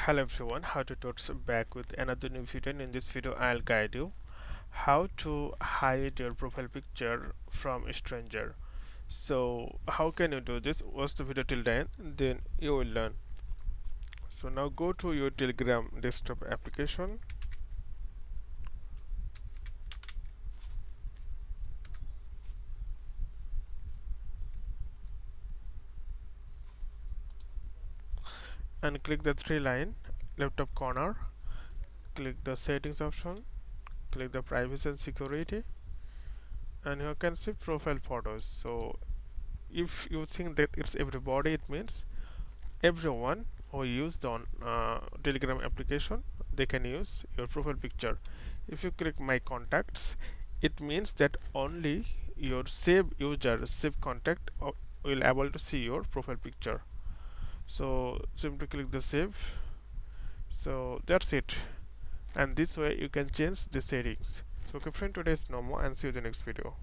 Hello everyone, how to Tuts back with another new video, and in this video I'll guide you how to hide your profile picture from a stranger. So how can you do this? Watch the video till the end, then you will learn. So now go to your Telegram desktop application and click the three line left top corner, click the settings option, click the privacy and security, and you can see profile photos. So if you think that it's everybody, it means everyone who use the Telegram application, they can use your profile picture. If you click my contacts, it means that only your save user, save contact will able to see your profile picture. So simply click the save. So that's it, and this way you can change the settings. So okay friend, today is no more, and see you in the next video.